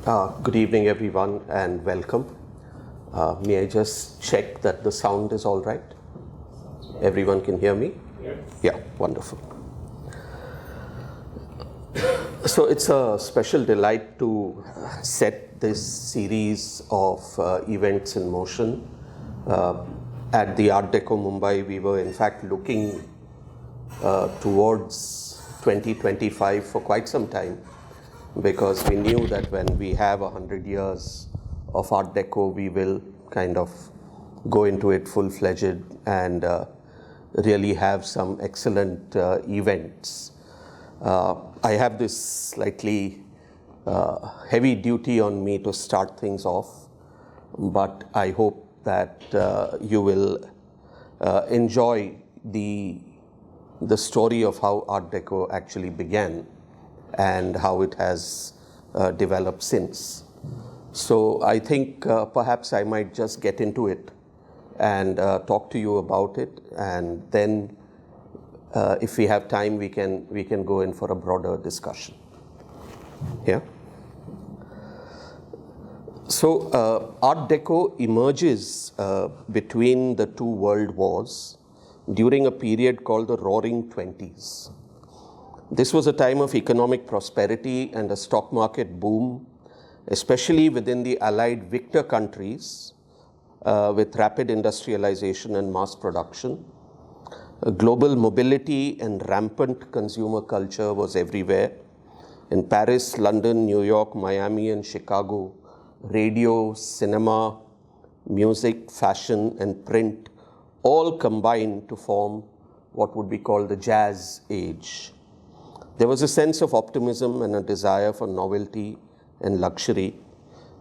Good evening, everyone, and welcome. May I just check that the sound is all right? Everyone can hear me? Yeah, wonderful. So it's a special delight to set this series of events in motion. At the Art Deco Mumbai, we were in fact looking towards 2025 for quite some time, because we knew that when we have 100 years of Art Deco, we will kind of go into it full-fledged and really have some excellent events. I have this slightly heavy duty on me to start things off, but I hope that you will enjoy the story of how Art Deco actually began and how it has developed since. So I think perhaps I might just get into it and talk to you about it, and then if we have time, we can go in for a broader discussion. Yeah. So Art Deco emerges between the two world wars during a period called the Roaring Twenties. This was a time of economic prosperity and a stock market boom, especially within the Allied victor countries, with rapid industrialization and mass production. Global mobility and rampant consumer culture was everywhere. In Paris, London, New York, Miami, and Chicago, radio, cinema, music, fashion, and print all combined to form what would be called the Jazz Age. There was a sense of optimism and a desire for novelty and luxury,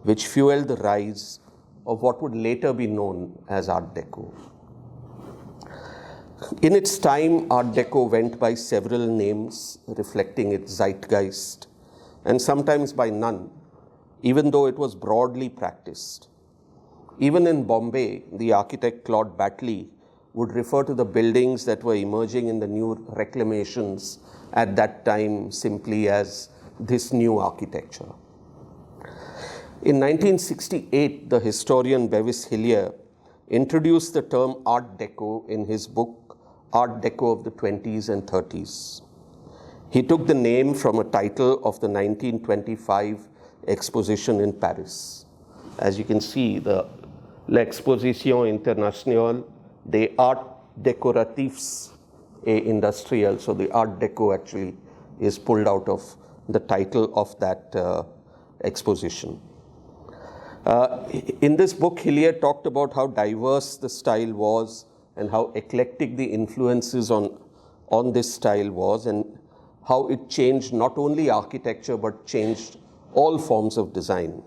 which fueled the rise of what would later be known as Art Deco. In its time, Art Deco went by several names reflecting its zeitgeist, and sometimes by none, even though it was broadly practiced. Even in Bombay, the architect Claude Batley would refer to the buildings that were emerging in the new reclamations at that time simply as this new architecture. In 1968, the historian Bevis Hillier introduced the term Art Deco in his book, Art Deco of the 20s and 30s. He took the name from a title of the 1925 exposition in Paris. As you can see, the L'Exposition Internationale des Arts Décoratifs et Industriels. So the Art Deco actually is pulled out of the title of that exposition. In this book, Hillier talked about how diverse the style was and how eclectic the influences on this style was, and how it changed not only architecture but changed all forms of design.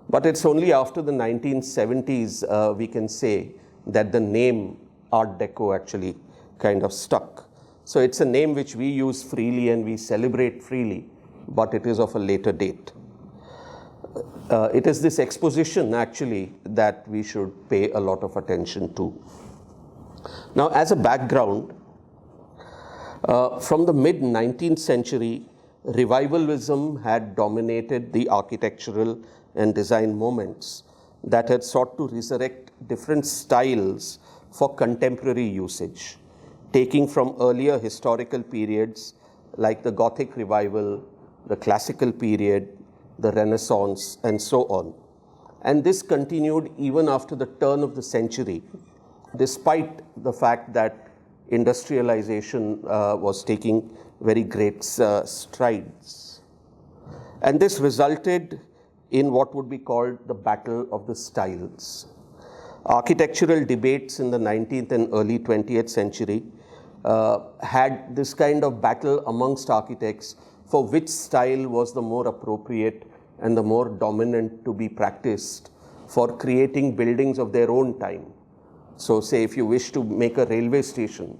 But it's only after the 1970s we can say that the name Art Deco actually kind of stuck. So it's a name which we use freely and we celebrate freely, but it is of a later date. It is this exposition actually that we should pay a lot of attention to. Now, as a background, from the mid-19th century, revivalism had dominated the architectural and design moments that had sought to resurrect different styles for contemporary usage, taking from earlier historical periods like the Gothic revival, the Classical period, the Renaissance, and so on. And this continued even after the turn of the century, despite the fact that industrialization was taking very great strides. And this resulted in what would be called the Battle of the Styles. Architectural debates in the 19th and early 20th century had this kind of battle amongst architects for which style was the more appropriate and the more dominant to be practiced for creating buildings of their own time. So say if you wish to make a railway station,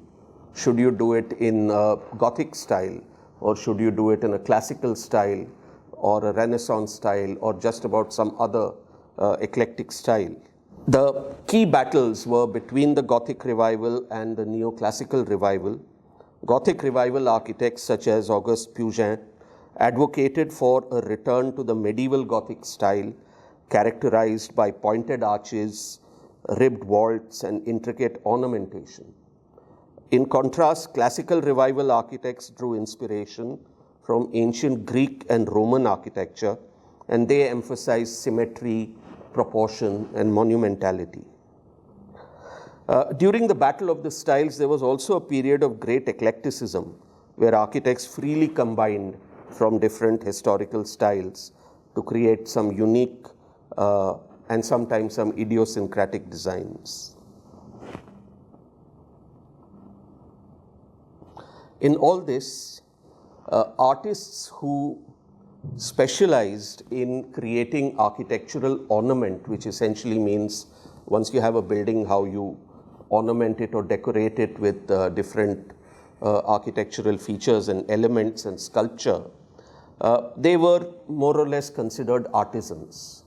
should you do it in a Gothic style, or should you do it in a classical style, or a Renaissance style, or just about some other eclectic style? The key battles were between the Gothic revival and the neoclassical revival. Gothic revival architects such as Auguste Pugin advocated for a return to the medieval Gothic style characterized by pointed arches, ribbed vaults, and intricate ornamentation. In contrast, classical revival architects drew inspiration from ancient Greek and Roman architecture, and they emphasized symmetry, proportion, and monumentality. During the Battle of the Styles, there was also a period of great eclecticism where architects freely combined from different historical styles to create some unique and sometimes some idiosyncratic designs. In all this, artists who specialized in creating architectural ornament, which essentially means once you have a building, how you ornament it or decorate it with different architectural features and elements and sculpture, they were more or less considered artisans.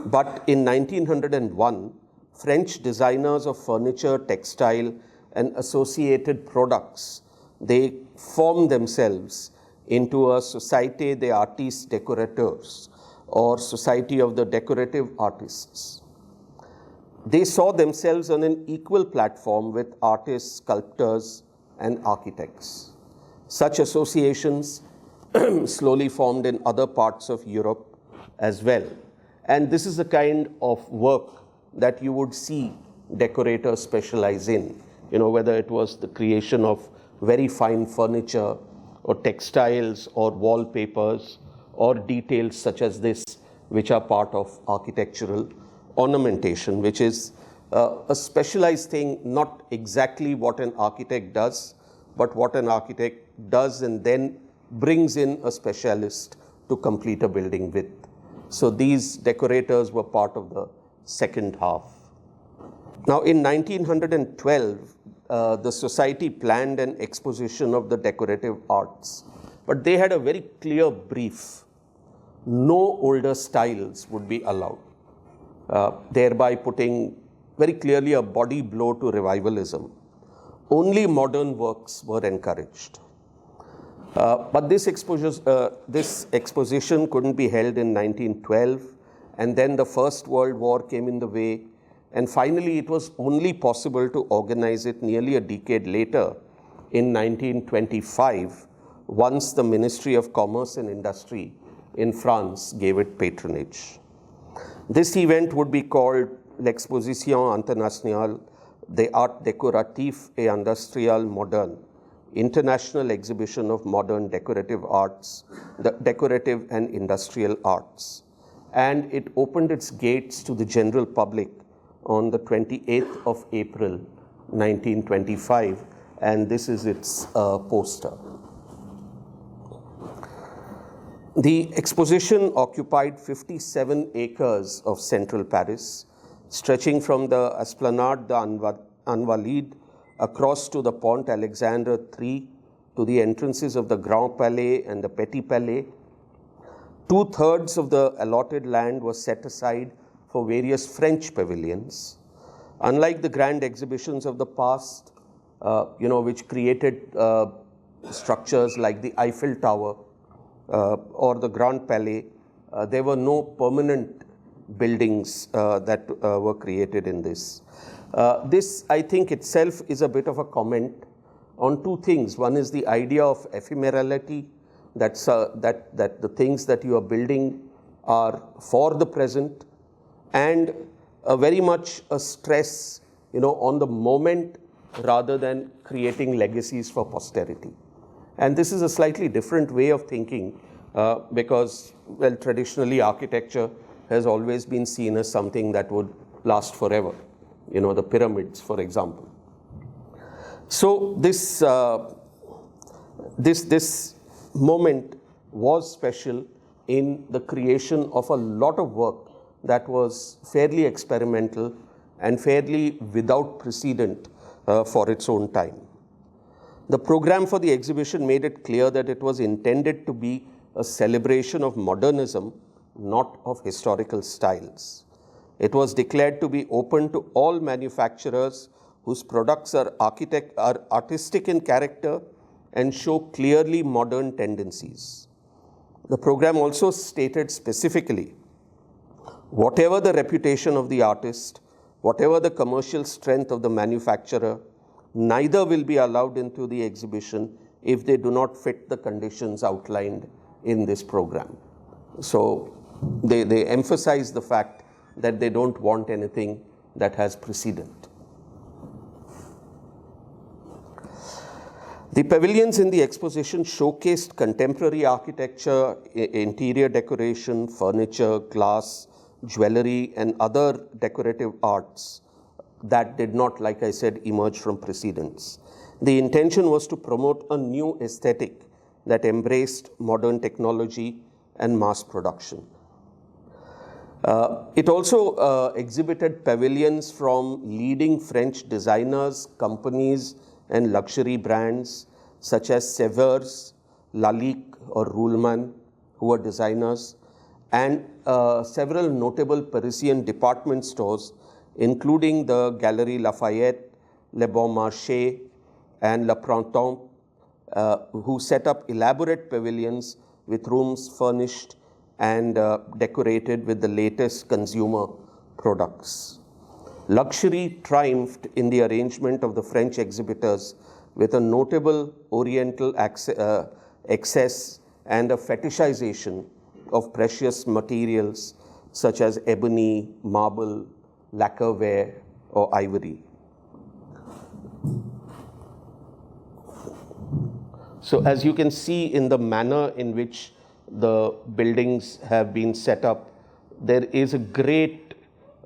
But in 1901, French designers of furniture, textile, and associated products, they formed themselves into a Société des Artistes Décorateurs, or Society of the Decorative Artists. They saw themselves on an equal platform with artists, sculptors, and architects. Such associations slowly formed in other parts of Europe as well. And this is the kind of work that you would see decorators specialize in, whether it was the creation of very fine furniture or textiles or wallpapers or details such as this, which are part of architectural ornamentation, which is a specialized thing, not exactly what an architect does, but what an architect does and then brings in a specialist to complete a building with. So these decorators were part of the second half. Now in 1912, the society planned an exposition of the decorative arts, but they had a very clear brief. No older styles would be allowed, thereby putting very clearly a body blow to revivalism. Only modern works were encouraged. But this exposition couldn't be held in 1912, and then the First World War came in the way, and finally it was only possible to organize it nearly a decade later in 1925, once the Ministry of Commerce and Industry in France gave it patronage. This event would be called l'Exposition Internationale des Arts Décoratifs et Industriels Modernes, International Exhibition of Modern Decorative Arts, the Decorative and Industrial Arts. And it opened its gates to the general public on the 28th of April, 1925, and this is its poster. The exposition occupied 57 acres of central Paris, stretching from the Esplanade d'Invalides across to the Pont Alexandre III, to the entrances of the Grand Palais and the Petit Palais. 2/3 of the allotted land was set aside for various French pavilions. Unlike the grand exhibitions of the past, which created structures like the Eiffel Tower or the Grand Palais, there were no permanent buildings that were created in this. This, I think, itself is a bit of a comment on two things. One is the idea of ephemerality, that the things that you are building are for the present, and very much a stress, on the moment rather than creating legacies for posterity. And this is a slightly different way of thinking because, well, traditionally architecture has always been seen as something that would last forever. The pyramids, for example. So this moment was special in the creation of a lot of work that was fairly experimental and fairly without precedent for its own time. The program for the exhibition made it clear that it was intended to be a celebration of modernism, not of historical styles. It was declared to be open to all manufacturers whose products are artistic in character and show clearly modern tendencies. The program also stated specifically, whatever the reputation of the artist, whatever the commercial strength of the manufacturer, neither will be allowed into the exhibition if they do not fit the conditions outlined in this program. So they emphasize the fact that they don't want anything that has precedent. The pavilions in the exposition showcased contemporary architecture, interior decoration, furniture, glass, jewelry, and other decorative arts that did not, like I said, emerge from precedents. The intention was to promote a new aesthetic that embraced modern technology and mass production. It also exhibited pavilions from leading French designers, companies, and luxury brands such as Severs, Lalique, or Ruhlmann, who were designers, and several notable Parisian department stores, including the Galeries Lafayette, Le Bon Marché, and Le Printemps, who set up elaborate pavilions with rooms furnished and decorated with the latest consumer products. Luxury triumphed in the arrangement of the French exhibitors with a notable oriental excess and a fetishization of precious materials such as ebony, marble, lacquerware, or ivory. So as you can see in the manner in which the buildings have been set up, there is a great,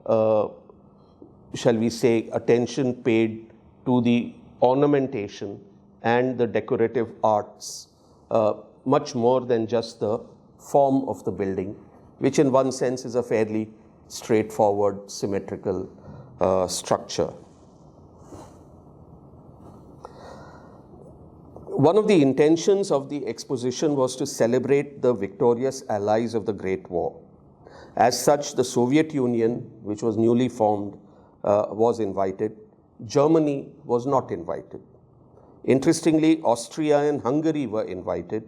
shall we say, attention paid to the ornamentation and the decorative arts, much more than just the form of the building, which in one sense is a fairly straightforward, symmetrical structure. One of the intentions of the exposition was to celebrate the victorious allies of the Great War. As such, the Soviet Union, which was newly formed, was invited. Germany was not invited. Interestingly, Austria and Hungary were invited.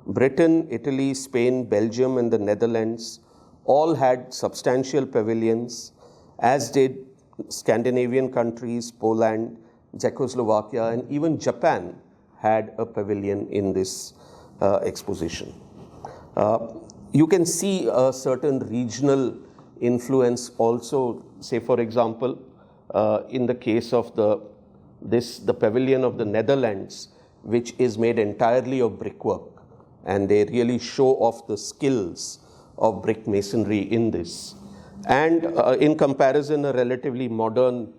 Britain, Italy, Spain, Belgium, and the Netherlands all had substantial pavilions, as did Scandinavian countries, Poland, Czechoslovakia, and even Japan had a pavilion in this exposition. You can see a certain regional influence also, say for example, in the case of the pavilion of the Netherlands, which is made entirely of brickwork, and they really show off the skills of brick masonry in this. And in comparison, a relatively modern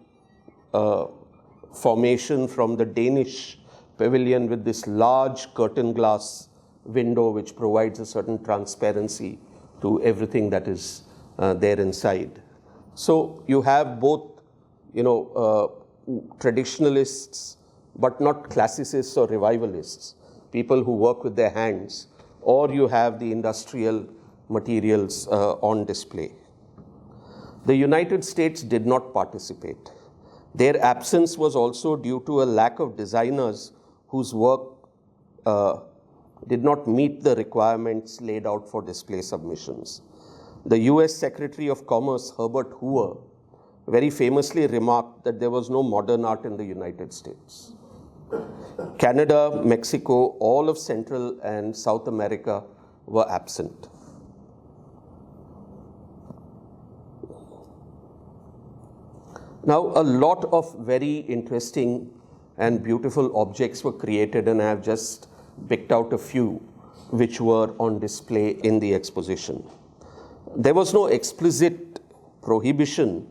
formation from the Danish pavilion with this large curtain glass window which provides a certain transparency to everything that is there inside. So you have both, traditionalists, but not classicists or revivalists, people who work with their hands, or you have the industrial materials on display. The United States did not participate. Their absence was also due to a lack of designers whose work did not meet the requirements laid out for display submissions. The US Secretary of Commerce, Herbert Hoover, very famously remarked that there was no modern art in the United States. Canada, Mexico, all of Central and South America were absent. Now, a lot of very interesting and beautiful objects were created, and I have just picked out a few which were on display in the exposition. There was no explicit prohibition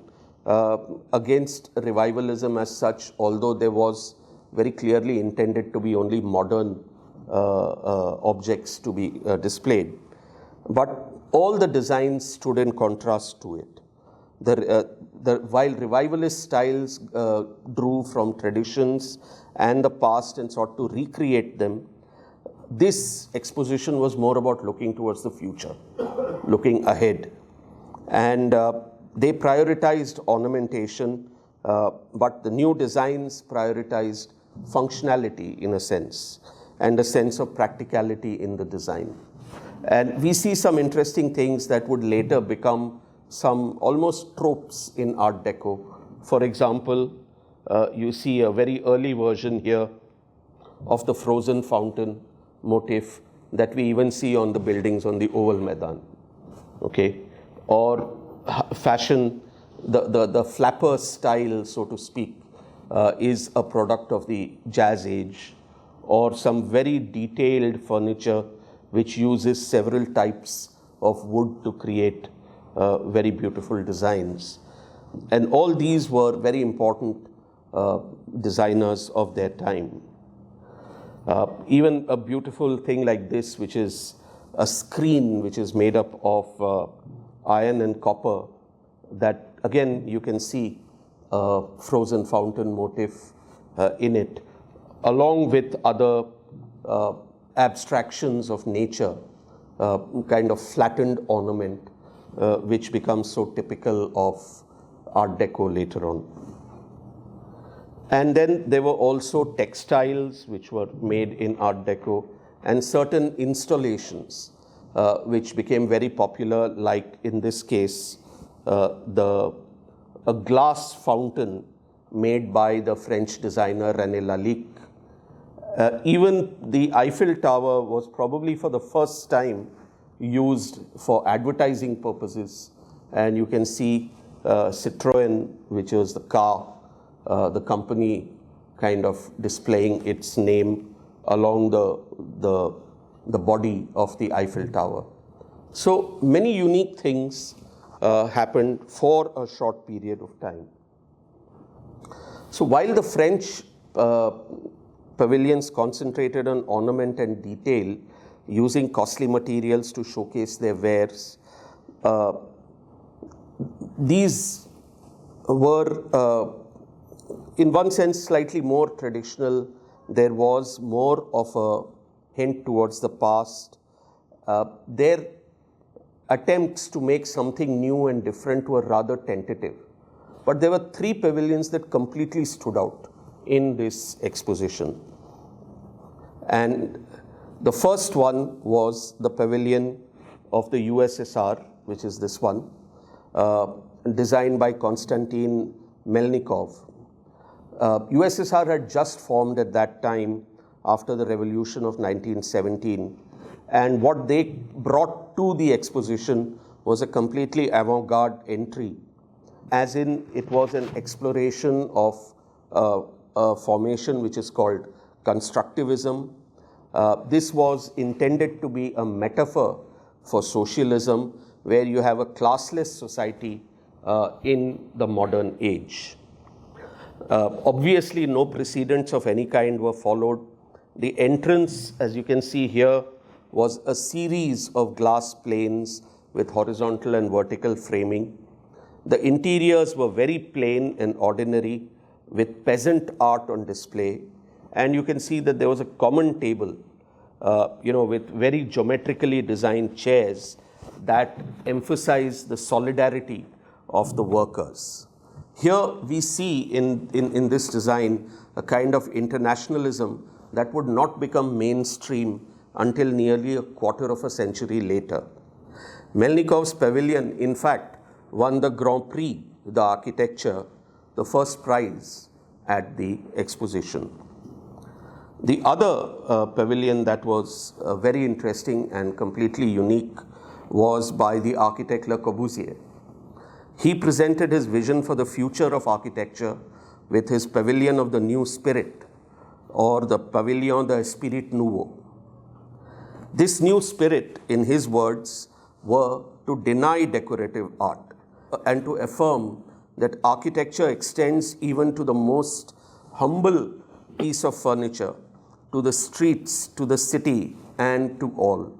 against revivalism as such, although there was very clearly intended to be only modern objects to be displayed. But all the designs stood in contrast to it. While revivalist styles drew from traditions and the past and sought to recreate them, this exposition was more about looking towards the future, looking ahead. And they prioritized ornamentation, but the new designs prioritized functionality in a sense, and a sense of practicality in the design. And we see some interesting things that would later become some almost tropes in Art Deco. For example, you see a very early version here of the frozen fountain motif that we even see on the buildings on the Oval Maidan, okay? Or fashion, the flapper style, so to speak, is a product of the Jazz Age, or some very detailed furniture which uses several types of wood to create very beautiful designs. And all these were very important designers of their time. Even a beautiful thing like this, which is a screen which is made up of iron and copper, that again you can see a frozen fountain motif in it, along with other abstractions of nature, kind of flattened ornament, which becomes so typical of Art Deco later on. And then there were also textiles which were made in Art Deco, and certain installations which became very popular, like in this case, a glass fountain made by the French designer René Lalique. Even the Eiffel Tower was probably for the first time used for advertising purposes. And you can see Citroën, which was the car, the company kind of displaying its name along the body of the Eiffel Tower. So many unique things happened for a short period of time. So while the French pavilions concentrated on ornament and detail, using costly materials to showcase their wares, these were, in one sense, slightly more traditional. There was more of a hint towards the past. Their attempts to make something new and different were rather tentative. But there were three pavilions that completely stood out in this exposition. And the first one was the pavilion of the USSR, which is this one, designed by Konstantin Melnikov. USSR had just formed at that time after the revolution of 1917. And what they brought to the exposition was a completely avant-garde entry, as in it was an exploration of a formation which is called constructivism. This was intended to be a metaphor for socialism, where you have a classless society in the modern age. Obviously, no precedents of any kind were followed. The entrance, as you can see here, was a series of glass planes with horizontal and vertical framing. The interiors were very plain and ordinary, with peasant art on display. And you can see that there was a common table, with very geometrically designed chairs that emphasize the solidarity of the workers. Here we see in this design a kind of internationalism that would not become mainstream until nearly a quarter of a century later. Melnikov's pavilion, in fact, won the Grand Prix, the architecture, the first prize at the exposition. The other pavilion that was very interesting and completely unique was by the architect Le Corbusier. He presented his vision for the future of architecture with his pavilion of the new spirit, or the pavilion d'Esprit Nouveau. This new spirit, in his words, were to deny decorative art and to affirm that architecture extends even to the most humble piece of furniture, to the streets, to the city, and to all.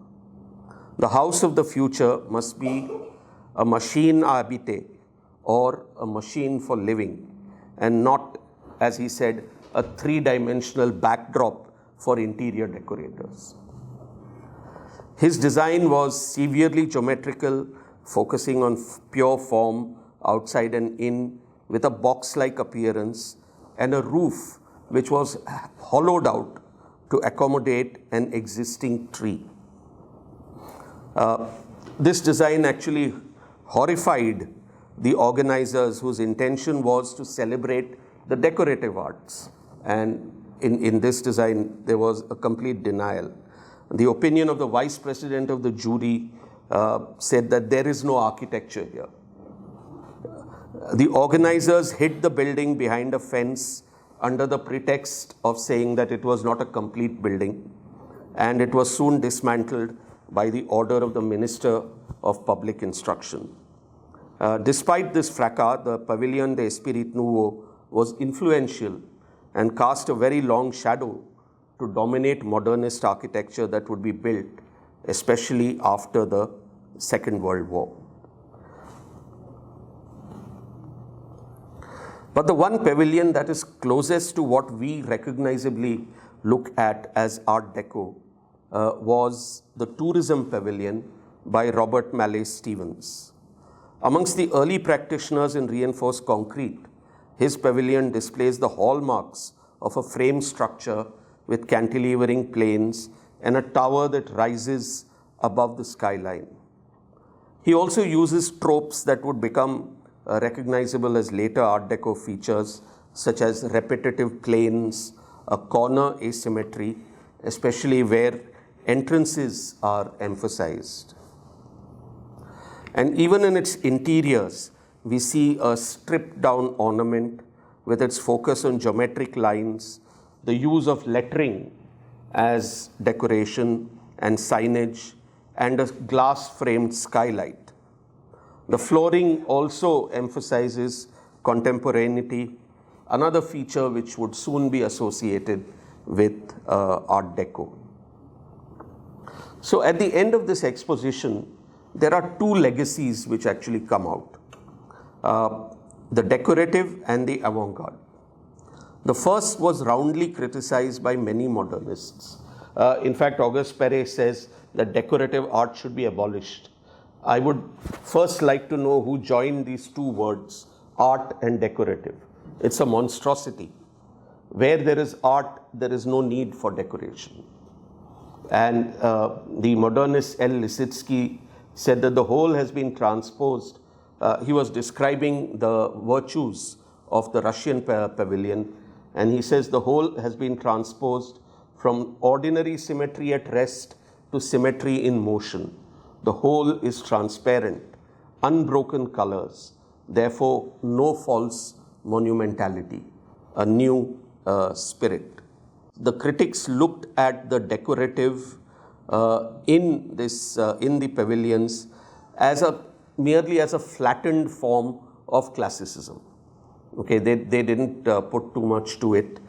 The house of the future must be a machine à habiter, or a machine for living, and not, as he said, a three-dimensional backdrop for interior decorators. His design was severely geometrical, focusing on pure form outside and in, with a box-like appearance, and a roof which was hollowed out to accommodate an existing tree. This design actually horrified the organizers whose intention was to celebrate the decorative arts. And in this design, there was a complete denial. The opinion of the vice president of the jury said that there is no architecture here. The organizers hid the building behind a fence under the pretext of saying that it was not a complete building, and it was soon dismantled by the order of the Minister of Public Instruction. Despite this fracas, the Pavilion de Esprit Nouveau was influential and cast a very long shadow to dominate modernist architecture that would be built, especially after the Second World War. But the one pavilion that is closest to what we recognizably look at as Art Deco was the Tourism Pavilion by Robert Mallet Stevens. Amongst the early practitioners in reinforced concrete, his pavilion displays the hallmarks of a frame structure with cantilevering planes and a tower that rises above the skyline. He also uses tropes that would become recognizable as later Art Deco features, such as repetitive planes, a corner asymmetry, especially where entrances are emphasized. And even in its interiors, we see a stripped down ornament with its focus on geometric lines, the use of lettering as decoration and signage, and a glass framed skylight. The flooring also emphasizes contemporaneity, another feature which would soon be associated with Art Deco. So at the end of this exposition, there are two legacies which actually come out, the decorative and the avant-garde. The first was roundly criticized by many modernists. In fact, Auguste Perret says that decorative art should be abolished. I would first like to know who joined these two words, art and decorative. It's a monstrosity. Where there is art, there is no need for decoration. And the modernist L. Lisitsky said that the whole has been transposed. He was describing the virtues of the Russian pavilion, and he says the whole has been transposed from ordinary symmetry at rest to symmetry in motion. The whole is transparent, unbroken colors, therefore no false monumentality, a new spirit. The critics looked at the decorative in the pavilions as merely as a flattened form of classicism. Okay, they didn't put too much to it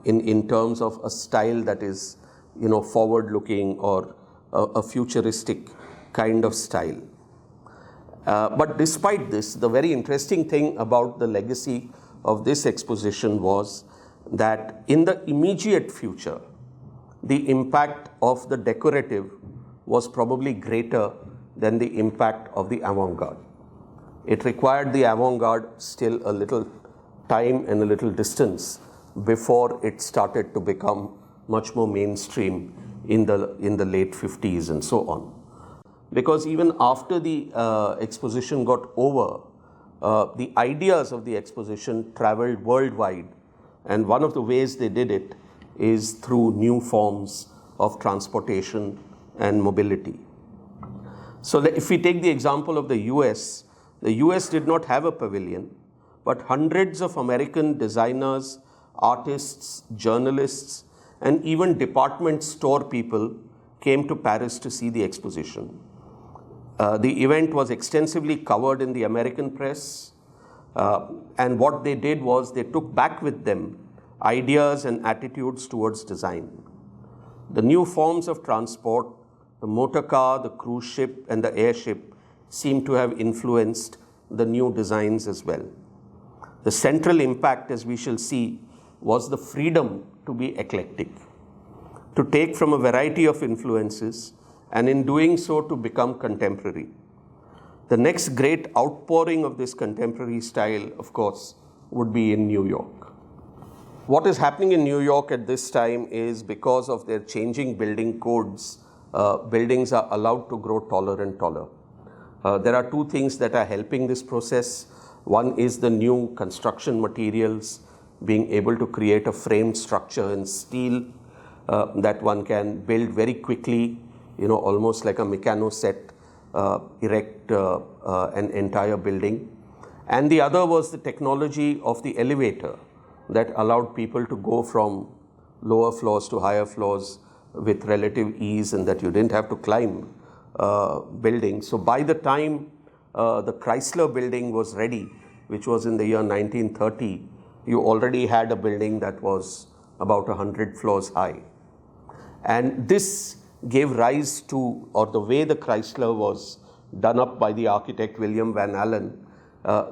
in terms of a style that is, forward-looking or a futuristic kind of style. But despite this, the very interesting thing about the legacy of this exposition was that in the immediate future, the impact of the decorative was probably greater than the impact of the avant-garde. It required the avant-garde still a little time and a little distance before it started to become much more mainstream in the late 50s and so on. Because even after the exposition got over, the ideas of the exposition traveled worldwide, and one of the ways they did it is through new forms of transportation and mobility. So if we take the example of the US did not have a pavilion, but hundreds of American designers, artists, journalists, and even department store people came to Paris to see the exposition. The event was extensively covered in the American press, and what they did was they took back with them ideas and attitudes towards design. The new forms of transport, the motor car, the cruise ship, and the airship seem to have influenced the new designs as well. The central impact, as we shall see, was the freedom to be eclectic, to take from a variety of influences, and in doing so to become contemporary. The next great outpouring of this contemporary style, of course, would be in New York. What is happening in New York at this time is, because of their changing building codes, buildings are allowed to grow taller and taller. There are two things that are helping this process. One is the new construction materials, being able to create a frame structure in steel that one can build very quickly, almost like a mechano set, erect an entire building. And the other was the technology of the elevator that allowed people to go from lower floors to higher floors with relative ease, and that you didn't have to climb buildings. So by the time the Chrysler building was ready, which was in the year 1930, you already had a building that was about 100 floors high. And this gave rise to, or the way the Chrysler was done up by the architect William Van Allen,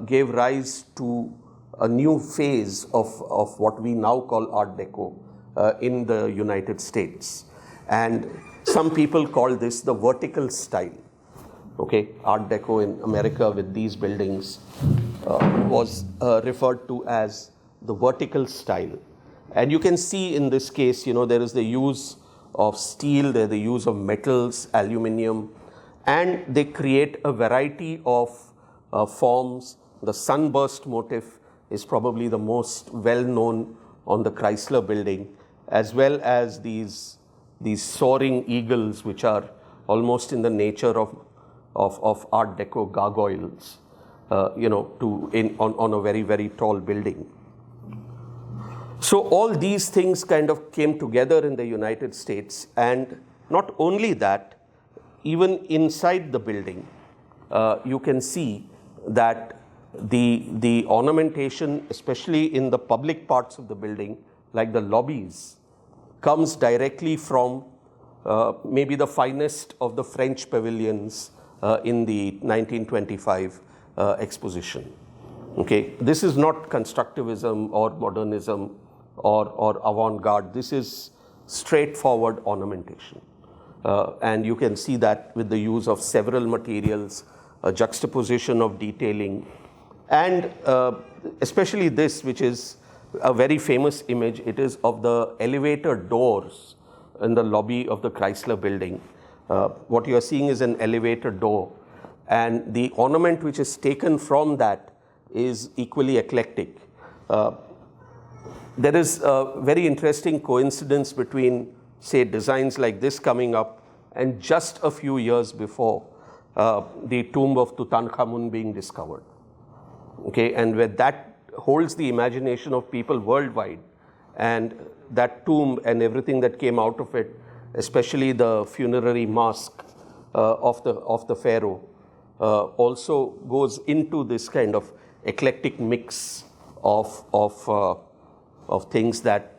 gave rise to a new phase of what we now call Art Deco in the United States. And some people call this the vertical style. Okay, Art Deco in America with these buildings was referred to as the vertical style. And you can see in this case, there is the use of steel, there is the use of metals, aluminium, and they create a variety of forms. The sunburst motif is probably the most well known on the Chrysler building, as well as these soaring eagles, which are almost in the nature of Art Deco gargoyles, on a very, very tall building. So all these things kind of came together in the United States, and not only that, even inside the building, you can see that the ornamentation, especially in the public parts of the building, like the lobbies, comes directly from maybe the finest of the French pavilions in the 1925 exposition. Okay, this is not constructivism or modernism or avant-garde. This is straightforward ornamentation. And you can see that with the use of several materials, a juxtaposition of detailing, and especially this, which is a very famous image. It is of the elevator doors in the lobby of the Chrysler building. What you are seeing is an elevator door, and the ornament which is taken from that is equally eclectic. There is a very interesting coincidence between, say, designs like this coming up and just a few years before the tomb of Tutankhamun being discovered. Okay, and where that holds the imagination of people worldwide, and that tomb and everything that came out of it, especially the funerary mask of the pharaoh, also goes into this kind of eclectic mix of things that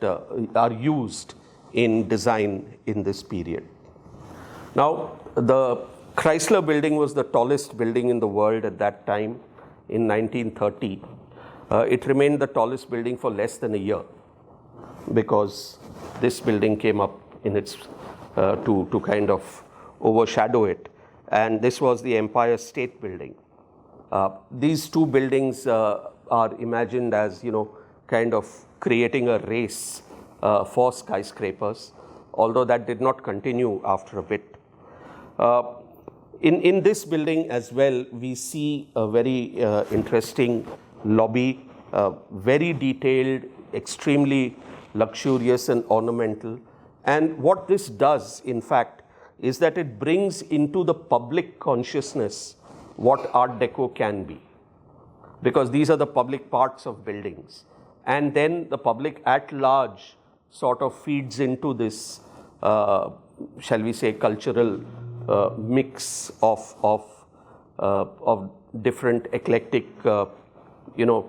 are used in design in this period. Now, the Chrysler building was the tallest building in the world at that time in 1930. It remained the tallest building for less than a year, because this building came up in its to kind of overshadow it, and this was the Empire State Building. These two buildings are imagined as kind of creating a race for skyscrapers, although that did not continue after a bit. In this building as well, we see a very interesting lobby, very detailed, extremely luxurious and ornamental. And what this does, in fact, is that it brings into the public consciousness what Art Deco can be, because these are the public parts of buildings. And then the public at large sort of feeds into this, shall we say, cultural mix of different eclectic,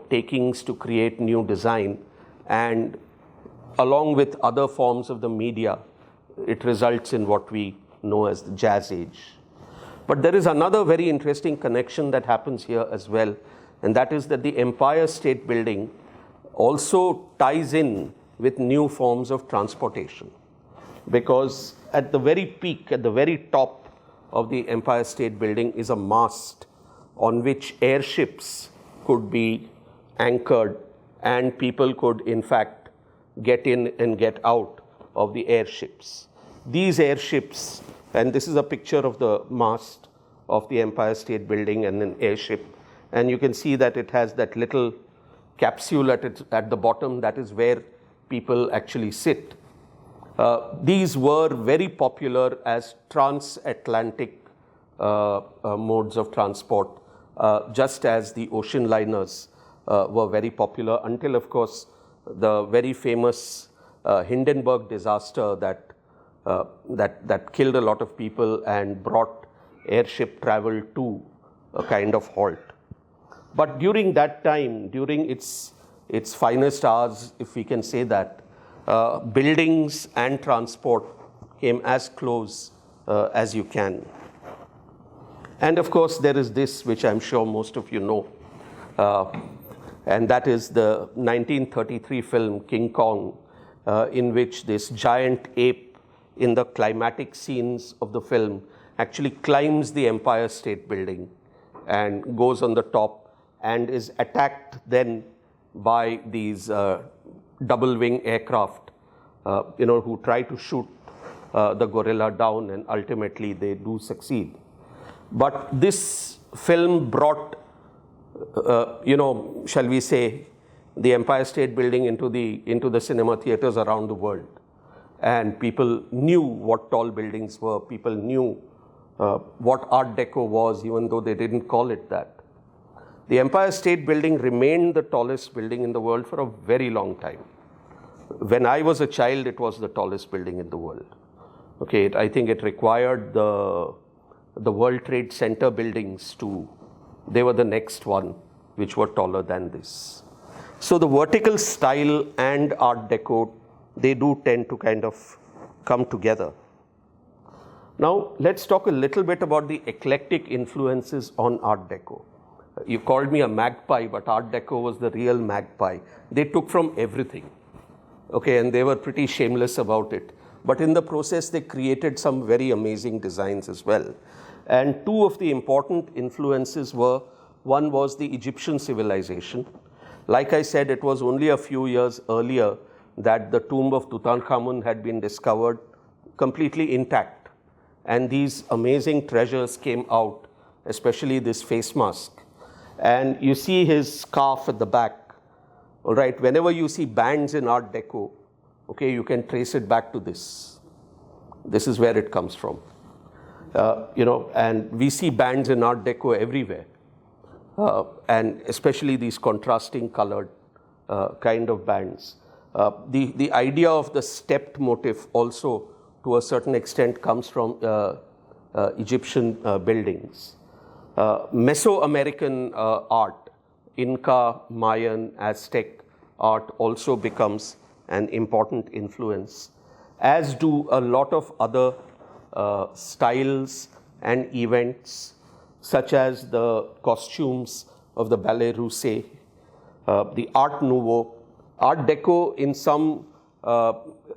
takings to create new design, and along with other forms of the media, it results in what we know as the Jazz Age. But there is another very interesting connection that happens here as well, and that is that the Empire State Building also ties in with new forms of transportation, because at the very peak, at the very top of the Empire State Building is a mast on which airships could be anchored, and people could in fact get in and get out of the airships. These airships And this is a picture of the mast of the Empire State Building and an airship. And you can see that it has that little capsule at the bottom. That is where people actually sit. These were very popular as transatlantic modes of transport, just as the ocean liners were very popular until, of course, the very famous Hindenburg disaster that killed a lot of people and brought airship travel to a kind of halt. But during that time, during its finest hours, if we can say that, buildings and transport came as close as you can. And of course, there is this, which I'm sure most of you know, and that is the 1933 film King Kong, in which this giant ape in the climatic scenes of the film actually climbs the Empire State Building and goes on the top and is attacked then by these double-wing aircraft, who try to shoot the gorilla down, and ultimately they do succeed. But this film brought, shall we say, the Empire State Building into the cinema theaters around the world. And people knew what tall buildings were. People knew what Art Deco was, even though they didn't call it that. The Empire State Building remained the tallest building in the world for a very long time. When I was a child, it was the tallest building in the world. Okay, I think it required the World Trade Center buildings they were the next one, which were taller than this. So the vertical style and Art Deco, they do tend to kind of come together. Now, let's talk a little bit about the eclectic influences on Art Deco. You called me a magpie, but Art Deco was the real magpie. They took from everything, okay, and they were pretty shameless about it. But in the process, they created some very amazing designs as well. And two of the important influences were, one was the Egyptian civilization. Like I said, it was only a few years earlier that the tomb of Tutankhamun had been discovered completely intact. And these amazing treasures came out, especially this face mask. And you see his scarf at the back. All right, whenever you see bands in Art Deco, okay, you can trace it back to this. This is where it comes from. And we see bands in Art Deco everywhere. And especially these contrasting colored kind of bands. The idea of the stepped motif also, to a certain extent, comes from Egyptian buildings. Mesoamerican art, Inca, Mayan, Aztec art also becomes an important influence, as do a lot of other styles and events, such as the costumes of the Ballet Russe, the Art Nouveau. Art Deco, in some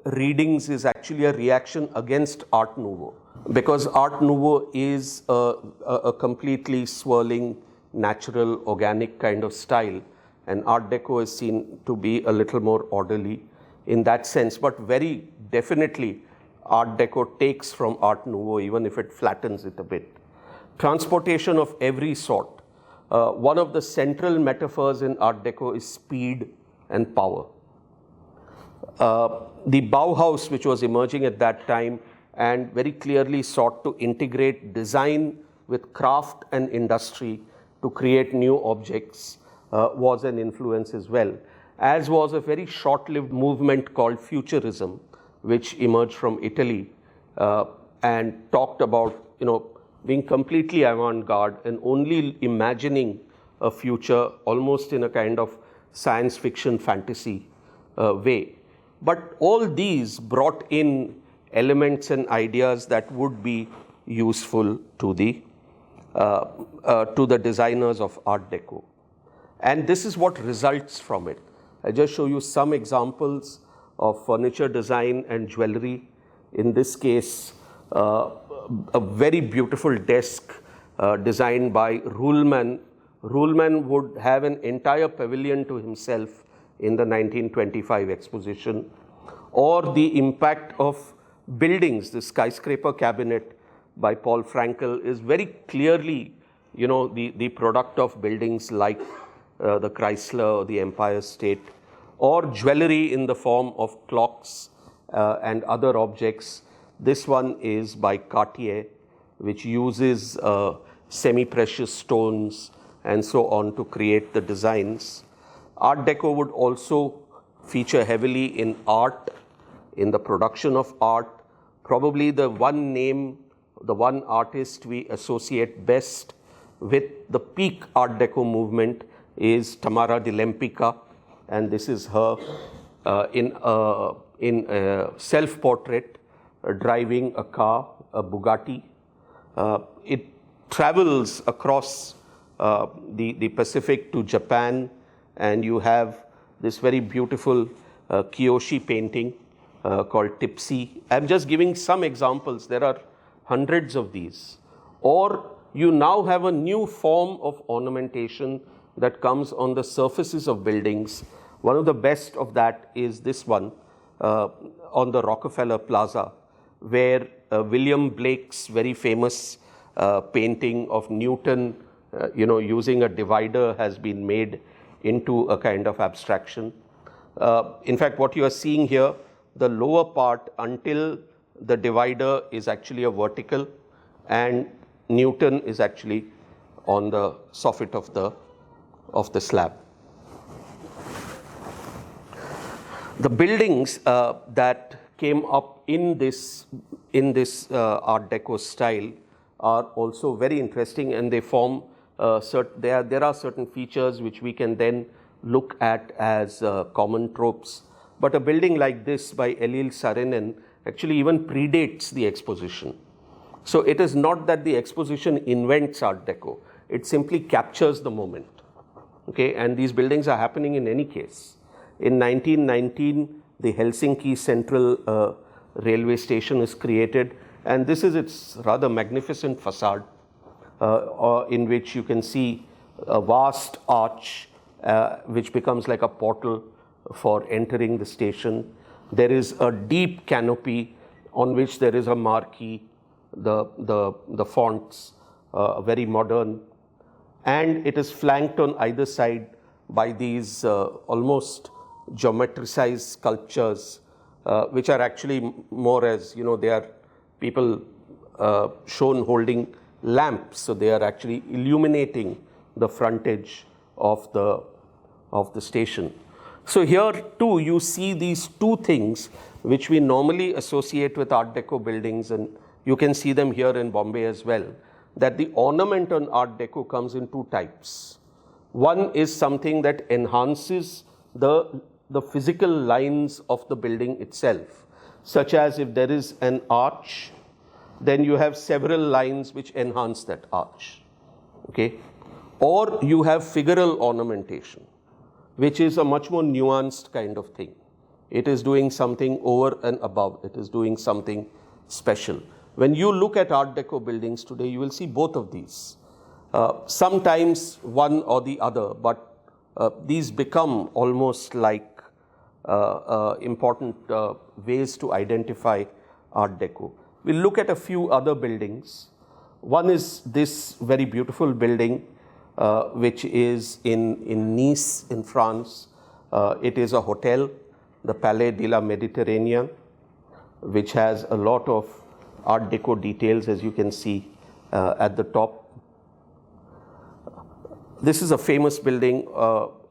readings, is actually a reaction against Art Nouveau, because Art Nouveau is a completely swirling, natural, organic kind of style, and Art Deco is seen to be a little more orderly in that sense. But very definitely, Art Deco takes from Art Nouveau, even if it flattens it a bit. Transportation of every sort. One of the central metaphors in Art Deco is speed and power. The Bauhaus, which was emerging at that time and very clearly sought to integrate design with craft and industry to create new objects, was an influence as well, as was a very short-lived movement called Futurism, which emerged from Italy and talked about, being completely avant-garde and only imagining a future almost in a kind of science fiction fantasy way. But all these brought in elements and ideas that would be useful to the designers of Art Deco. And this is what results from it. I just show you some examples of furniture design and jewelry. In this case, a very beautiful desk designed by Ruhlmann. Ruhlmann would have an entire pavilion to himself in the 1925 exposition. Or the impact of buildings, the skyscraper cabinet by Paul Frankel is very clearly, the product of buildings like the Chrysler or the Empire State, or jewelry in the form of clocks and other objects. This one is by Cartier, which uses semi-precious stones and so on to create the designs. Art Deco would also feature heavily in art, in the production of art. Probably the one name, the one artist we associate best with the peak Art Deco movement is Tamara de Lempicka, and this is her in a self-portrait driving a car, a Bugatti. It travels across the Pacific to Japan, and you have this very beautiful Kiyoshi painting called Tipsy. I'm just giving some examples. There are hundreds of these. Or you now have a new form of ornamentation that comes on the surfaces of buildings. One of the best of that is this one on the Rockefeller Plaza, where William Blake's very famous painting of Newton, using a divider has been made into a kind of abstraction. In fact, what you are seeing here, the lower part until the divider is actually a vertical, and Newton is actually on the soffit of the slab. The buildings that came up in this Art Deco style are also very interesting, and they form there are certain features which we can then look at as common tropes. But a building like this by Elil Saarinen actually even predates the exposition. So it is not that the exposition invents Art Deco, it simply captures the moment. Okay, and these buildings are happening in any case. In 1919, the Helsinki Central Railway Station is created, and this is its rather magnificent facade, in which you can see a vast arch which becomes like a portal for entering the station. There is a deep canopy on which there is a marquee, the fonts, very modern, and it is flanked on either side by these almost geometricized sculptures, which are actually more as, they are people shown holding lamps, so they are actually illuminating the frontage of the station. So here too you see these two things which we normally associate with Art Deco buildings, and you can see them here in Bombay as well, that the ornament on Art Deco comes in two types. One is something that enhances the physical lines of the building itself, such as if there is an arch, then you have several lines which enhance that arch. Okay? Or you have figural ornamentation, which is a much more nuanced kind of thing. It is doing something over and above. It is doing something special. When you look at Art Deco buildings today, you will see both of these. Sometimes one or the other, but these become almost like important ways to identify Art Deco. We'll look at a few other buildings. One is this very beautiful building, which is in Nice, in France. It is a hotel, the Palais de la Méditerranée, which has a lot of Art Deco details, as you can see at the top. This is a famous building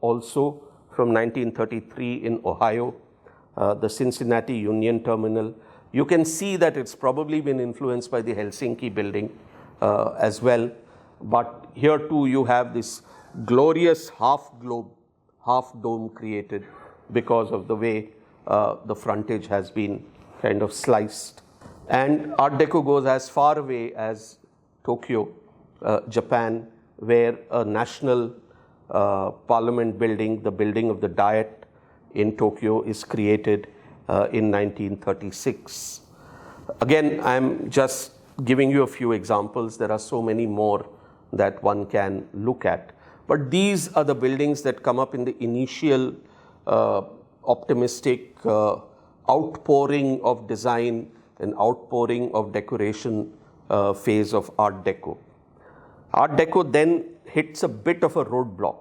also from 1933 in Ohio, the Cincinnati Union Terminal. You can see that it's probably been influenced by the Helsinki building as well. But here too you have this glorious half globe, half dome created because of the way the frontage has been kind of sliced. And Art Deco goes as far away as Tokyo, Japan, where a national parliament building, the building of the Diet in Tokyo, is created in 1936. Again, I'm just giving you a few examples. There are so many more that one can look at. But these are the buildings that come up in the initial optimistic outpouring of design and outpouring of decoration phase of Art Deco. Art Deco then hits a bit of a roadblock.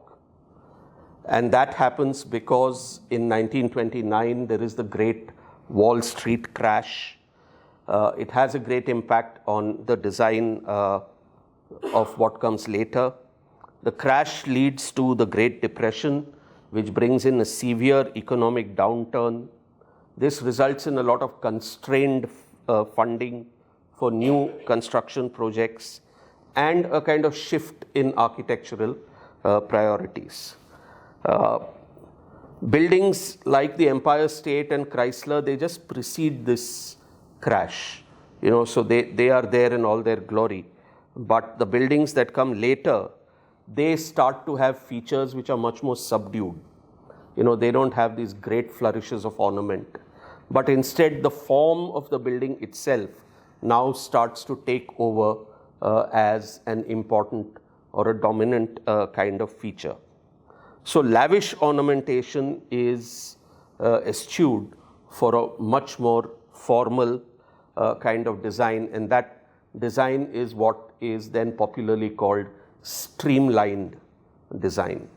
And that happens because in 1929, there is the great Wall Street crash. It has a great impact on the design of what comes later. The crash leads to the Great Depression, which brings in a severe economic downturn. This results in a lot of constrained funding for new construction projects and a kind of shift in architectural priorities. Buildings like the Empire State and Chrysler, they just precede this crash, so they are there in all their glory. But the buildings that come later, they start to have features which are much more subdued. They don't have these great flourishes of ornament, but instead the form of the building itself now starts to take over as an important or a dominant kind of feature. So lavish ornamentation is eschewed for a much more formal kind of design, and that design is what is then popularly called streamlined design.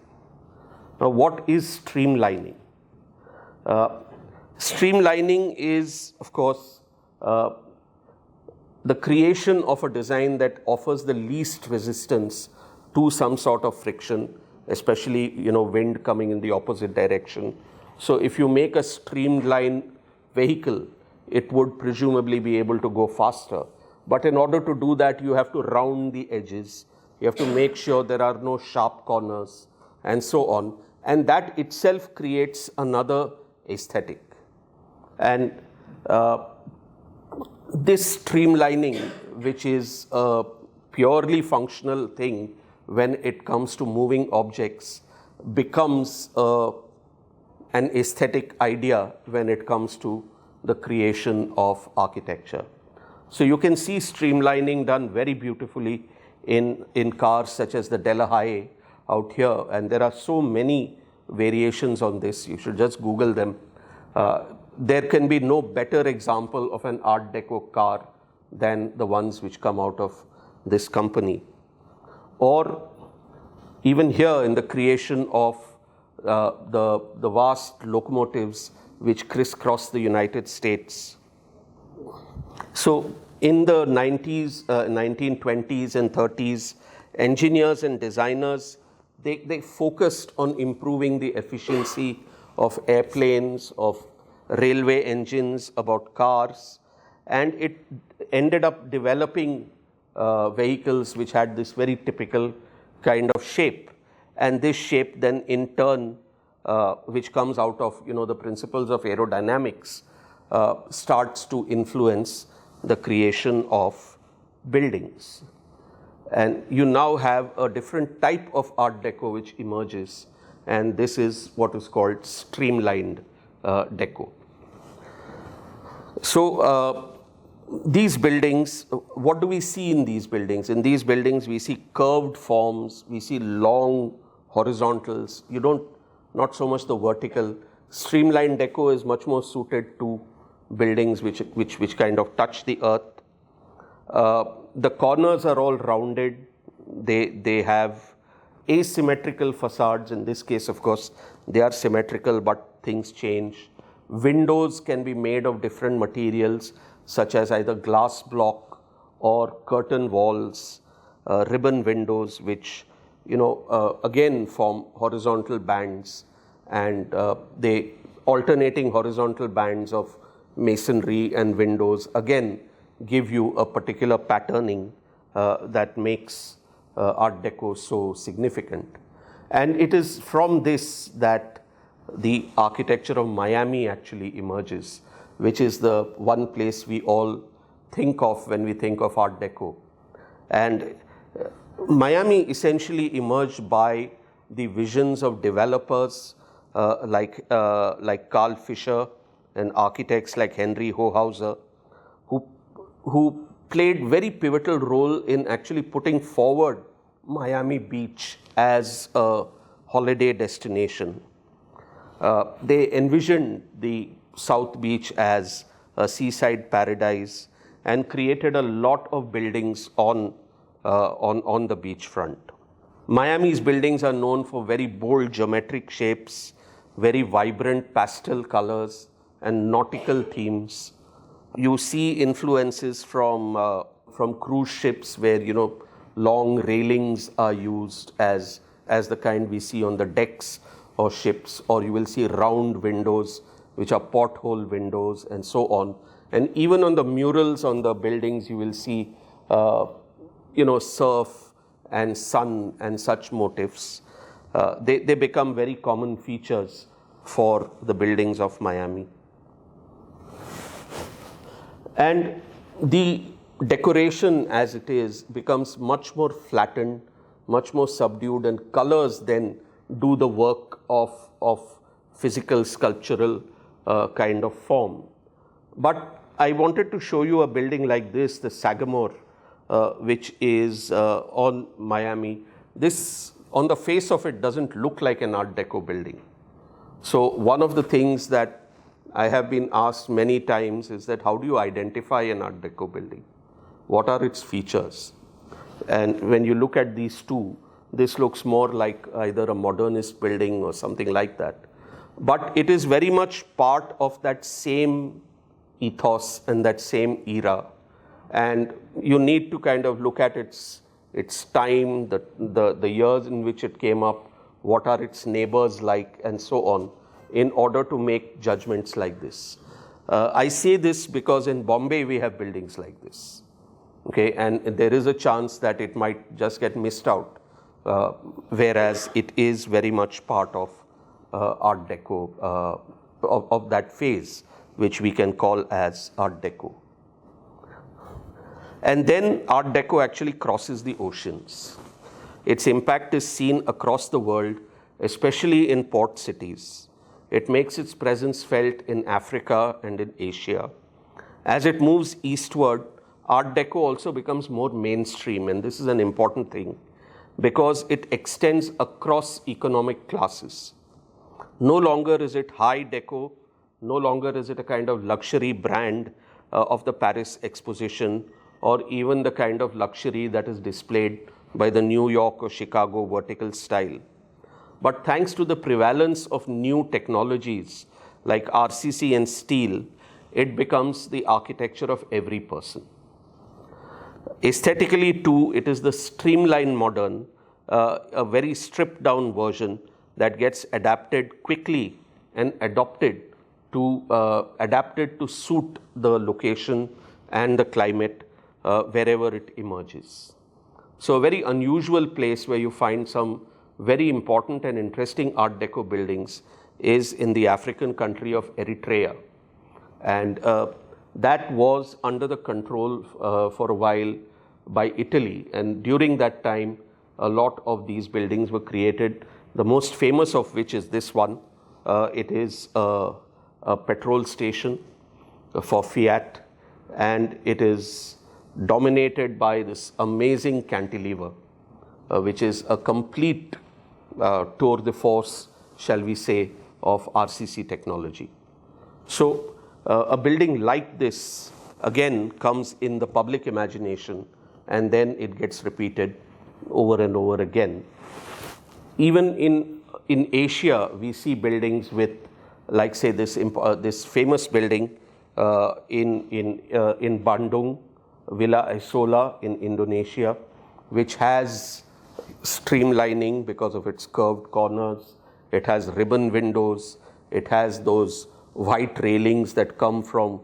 Now, what is streamlining? Streamlining is, of course, the creation of a design that offers the least resistance to some sort of friction, especially wind coming in the opposite direction. So if you make a streamlined vehicle, it would presumably be able to go faster. But in order to do that, you have to round the edges. You have to make sure there are no sharp corners and so on. And that itself creates another aesthetic. And this streamlining, which is a purely functional thing when it comes to moving objects, becomes an aesthetic idea when it comes to the creation of architecture. So you can see streamlining done very beautifully in cars such as the Delahai out here, and there are so many variations on this. You should just Google them. There can be no better example of an Art Deco car than the ones which come out of this company. Or even here in the creation of the vast locomotives which crisscross the United States. So in the 1920s and 30s, engineers and designers, they focused on improving the efficiency of airplanes, of railway engines, about cars, and it ended up developing vehicles which had this very typical kind of shape. And this shape then in turn, which comes out of the principles of aerodynamics, starts to influence the creation of buildings. And you now have a different type of Art Deco which emerges, and this is what is called streamlined deco. So these buildings, what do we see in these buildings? In these buildings we see curved forms, we see long horizontals. Not so much the vertical. Streamlined deco is much more suited to buildings which kind of touch the earth. The corners are all rounded. They have asymmetrical facades. In this case, of course, they are symmetrical, but things change. Windows can be made of different materials, such as either glass block or curtain walls, ribbon windows, which again form horizontal bands, and they alternating horizontal bands of masonry and windows again give you a particular patterning that makes Art Deco so significant. And it is from this that the architecture of Miami actually emerges, which is the one place we all think of when we think of Art Deco. And Miami essentially emerged by the visions of developers like Carl Fisher and architects like Henry Hohauser, who played very pivotal role in actually putting forward Miami Beach as a holiday destination. They envisioned the South Beach as a seaside paradise, and created a lot of buildings on the beachfront. Miami's buildings are known for very bold geometric shapes, very vibrant pastel colors, and nautical themes. You see influences from cruise ships where, long railings are used as the kind we see on the decks of ships, or you will see round windows, which are porthole windows, and so on. And even on the murals on the buildings, you will see, surf and sun and such motifs. They become very common features for the buildings of Miami. And the decoration as it is becomes much more flattened, much more subdued, and colors then do the work of physical sculptural kind of form. But I wanted to show you a building like this, the Sagamore, which is on Miami. This, on the face of it, doesn't look like an Art Deco building. So one of the things that I have been asked many times is that how do you identify an Art Deco building? What are its features? And when you look at these two, this looks more like either a modernist building or something like that. But it is very much part of that same ethos and that same era. And you need to kind of look at its time, the years in which it came up, what are its neighbors like, and so on, in order to make judgments like this. I say this because in Bombay we have buildings like this. Okay, and there is a chance that it might just get missed out, whereas it is very much part of Art Deco, of that phase, which we can call as Art Deco. And then Art Deco actually crosses the oceans. Its impact is seen across the world, especially in port cities. It makes its presence felt in Africa and in Asia. As it moves eastward, Art Deco also becomes more mainstream, and this is an important thing because it extends across economic classes. No longer is it high deco, no longer is it a kind of luxury brand of the Paris Exposition, or even the kind of luxury that is displayed by the New York or Chicago vertical style. But thanks to the prevalence of new technologies like RCC and steel, it becomes the architecture of every person. Aesthetically too, it is the streamlined modern, a very stripped down version that gets adapted quickly and adopted to suit the location and the climate wherever it emerges. So a very unusual place where you find some very important and interesting Art Deco buildings is in the African country of Eritrea. And that was under the control for a while by Italy. And during that time, a lot of these buildings were created, the most famous of which is this one. It is a petrol station for Fiat, and it is dominated by this amazing cantilever, which is a complete tour de force, shall we say, of RCC technology. So a building like this, again, comes in the public imagination, and then it gets repeated over and over again. Even in Asia, we see buildings with, like say, this famous building in Bandung, Villa Isola in Indonesia, which has streamlining because of its curved corners. It has ribbon windows. It has those white railings that come from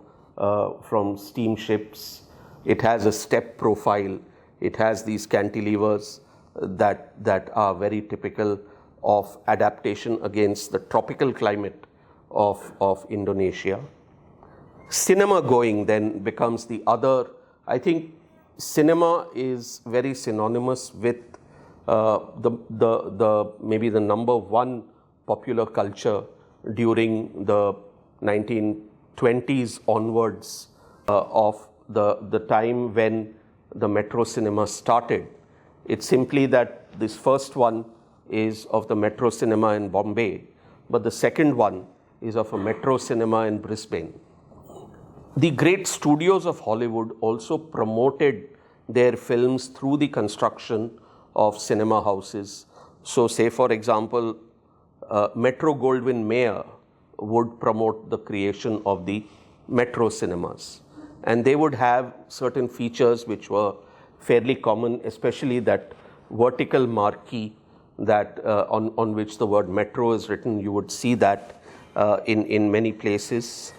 steamships. It has a step profile. It has these cantilevers that are very typical of adaptation against the tropical climate of Indonesia. Cinema going then becomes the other. I think cinema is very synonymous with maybe the number one popular culture during the 1920s onwards of the time when the metro cinema started. It's simply that this first one is of the metro cinema in Bombay, but the second one is of a metro cinema in Brisbane. The great studios of Hollywood also promoted their films through the construction of cinema houses. So say for example, Metro-Goldwyn-Mayer would promote the creation of the Metro cinemas. And they would have certain features which were fairly common, especially that vertical marquee that on which the word Metro is written. You would see that in many places.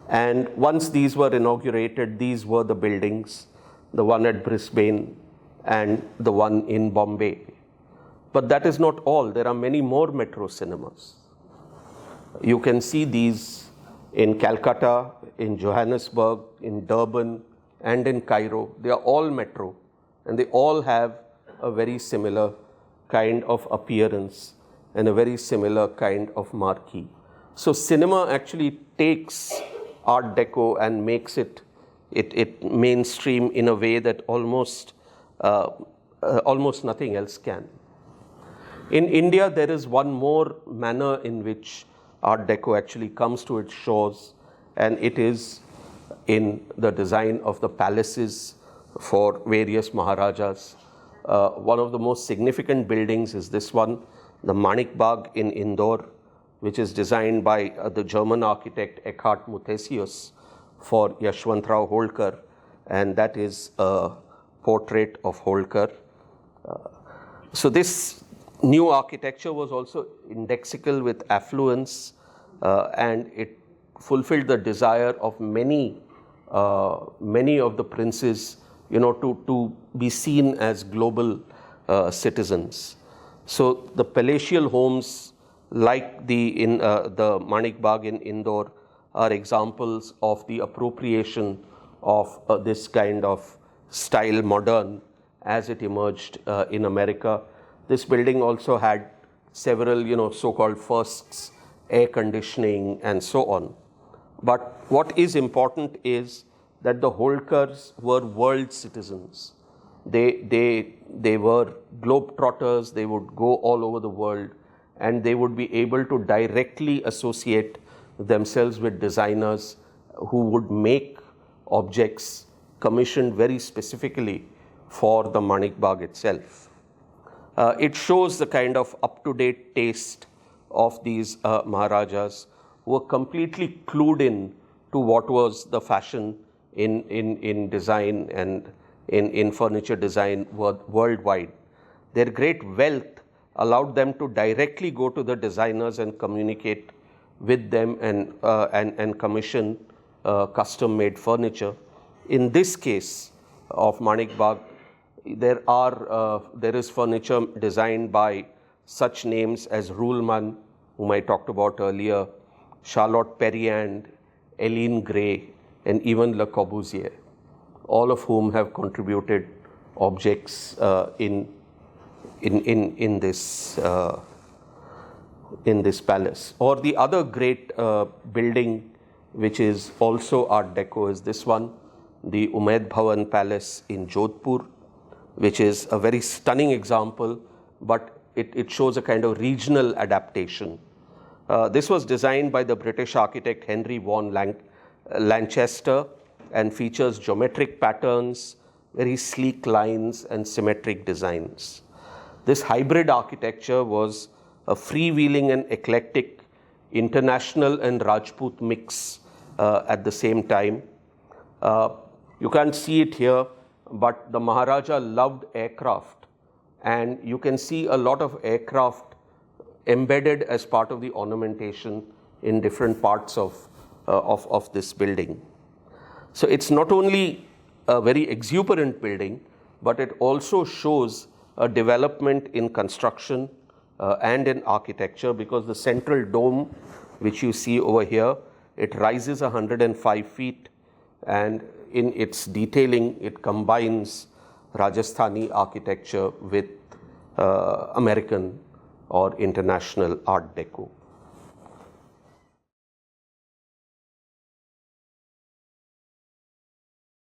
And once these were inaugurated, these were the buildings, the one at Brisbane and the one in Bombay. But that is not all. There are many more Metro cinemas. You can see these in Calcutta, in Johannesburg, in Durban, and in Cairo. They are all Metro, and they all have a very similar kind of appearance and a very similar kind of marquee. So cinema actually takes Art Deco and makes it mainstream in a way that almost nothing else can. In India, there is one more manner in which Art Deco actually comes to its shores, and it is in the design of the palaces for various Maharajas. One of the most significant buildings is this one, the Manik Bagh in Indore, which is designed by the German architect Eckhard Muthesius for Yashwantrao Holkar, and that is a portrait of Holkar. So this new architecture was also indexical with affluence, and it fulfilled the desire of many of the princes, to be seen as global citizens. So the palatial homes like the Manik Bagh in Indore are examples of the appropriation of this kind of style modern as it emerged in America. This building also had several, so-called firsts, air conditioning and so on. But what is important is that the Holkars were world citizens. They were globetrotters. They would go all over the world, and they would be able to directly associate themselves with designers who would make objects commissioned very specifically for the Manik Bagh itself. It shows the kind of up-to-date taste of these Maharajas who were completely clued in to what was the fashion in design and in furniture design worldwide. Their great wealth allowed them to directly go to the designers and communicate with them and commission custom-made furniture. In this case of Manik Bagh, there is furniture designed by such names as Ruhlmann, whom I talked about earlier, Charlotte Perriand, Eileen Gray, and even Le Corbusier, all of whom have contributed objects in this palace. Or the other great building, which is also Art Deco, is this one, the Umaid Bhawan Palace in Jodhpur, which is a very stunning example, but it shows a kind of regional adaptation. This was designed by the British architect Henry Vaughan Lanchester and features geometric patterns, very sleek lines and symmetric designs. This hybrid architecture was a freewheeling and eclectic international and Rajput mix at the same time. You can't see it here, but the Maharaja loved aircraft, and you can see a lot of aircraft embedded as part of the ornamentation in different parts of this building. So it's not only a very exuberant building, but it also shows a development in construction and in architecture, because the central dome, which you see over here, it rises 105 feet, and in its detailing, it combines Rajasthani architecture with American or international Art Deco.